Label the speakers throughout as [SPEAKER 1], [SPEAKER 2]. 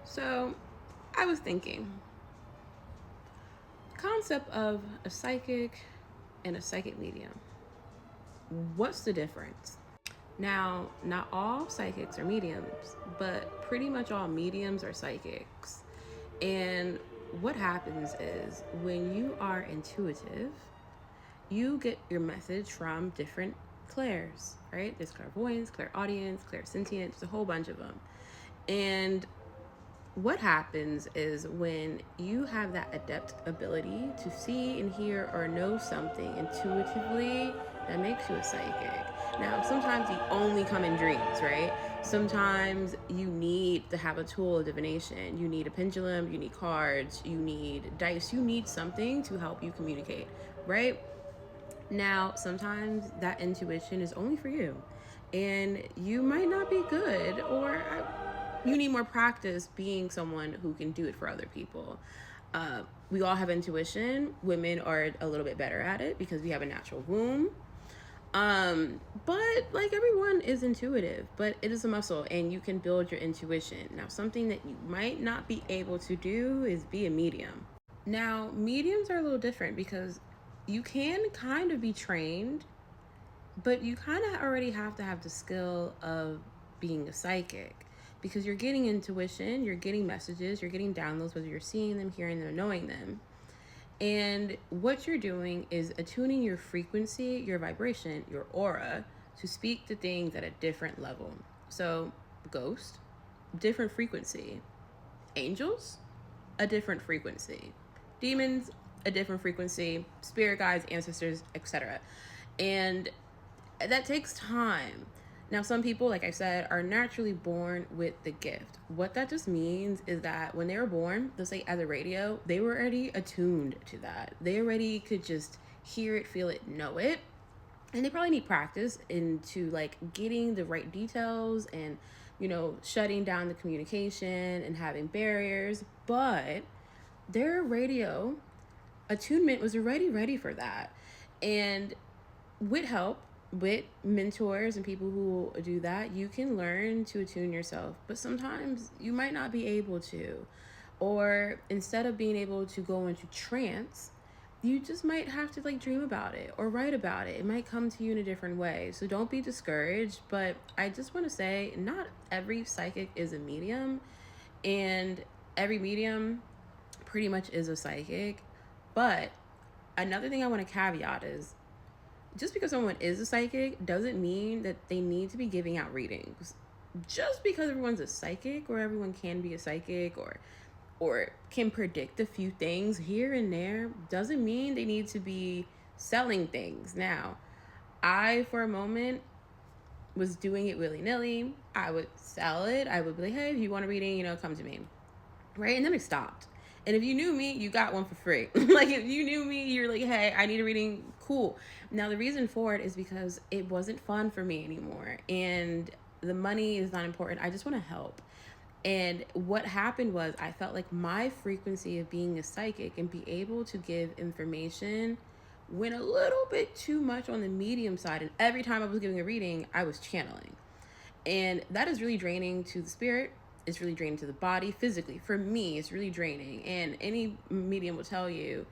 [SPEAKER 1] So I was thinking, concept of a psychic and a psychic medium. What's the difference? Now, not all psychics are mediums, but pretty much all mediums are psychics. And what happens is when you are intuitive, you get your message from different clairs, right? There's clairvoyance, clairaudience, clairsentient, there's a whole bunch of them. And what happens is when you have that adept ability to see and hear or know something intuitively, that makes you a psychic. Now, sometimes you only come in dreams, right? Sometimes you need to have a tool of divination. You need a pendulum, you need cards, you need dice, you need something to help you communicate, right? Now, sometimes that intuition is only for you, and you might not be good, or you need more practice being someone who can do it for other people. We all have intuition. Women are a little bit better at it because we have a natural womb. But like everyone is intuitive, but it is a muscle and you can build your intuition. Now, something that you might not be able to do is be a medium. Now, mediums are a little different because you can kind of be trained, but you kind of already have to have the skill of being a psychic because you're getting intuition, you're getting messages, you're getting downloads, whether you're seeing them, hearing them, knowing them. And what you're doing is attuning your frequency, your vibration, your aura to speak to things at a different level. So, ghost, different frequency. Angels, a different frequency. Demons, a different frequency. Spirit guides, ancestors, etc. And that takes time. Now, some people, like I said, are naturally born with the gift. What that just means is that when they were born, let's say as a radio, they were already attuned to that. They already could just hear it, feel it, know it. And they probably need practice into like getting the right details and, shutting down the communication and having barriers. But their radio attunement was already ready for that. And with help, with mentors and people who do that, you can learn to attune yourself. But sometimes you might not be able to. Or instead of being able to go into trance, you just might have to like dream about it or write about it. It might come to you in a different way. So don't be discouraged. But I just want to say, not every psychic is a medium, and every medium pretty much is a psychic. But another thing I want to caveat is just because someone is a psychic doesn't mean that they need to be giving out readings. Just because everyone's a psychic or everyone can be a psychic or can predict a few things here and there doesn't mean they need to be selling things. Now, I for a moment was doing it willy-nilly. I would sell it. I would be like, hey, if you want a reading, come to me. Right? And then I stopped. And if you knew me, you got one for free. Like if you knew me, you're like, hey, I need a reading. Cool. Now the reason for it is because it wasn't fun for me anymore. And the money is not important. I just want to help. And what happened was I felt like my frequency of being a psychic and be able to give information went a little bit too much on the medium side. And every time I was giving a reading, I was channeling. And that is really draining to the spirit. It's really draining to the body physically. For me, it's really draining. And any medium will tell you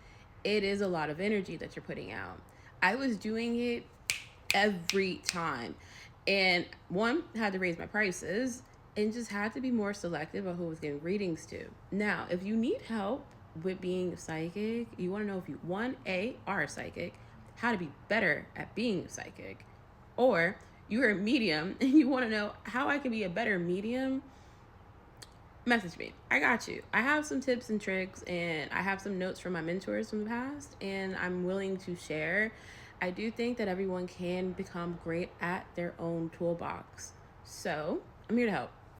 [SPEAKER 1] it is a lot of energy that you're putting out. I was doing it every time. And one, had to raise my prices and just had to be more selective of who I was giving readings to. Now, if you need help with being a psychic, you want to know if you, one, A, are a psychic, how to be better at being a psychic, or you're a medium and you want to know how I can be a better medium, message me. I got you. I have some tips and tricks and I have some notes from my mentors from the past and I'm willing to share. I do think that everyone can become great at their own toolbox. So I'm here to help.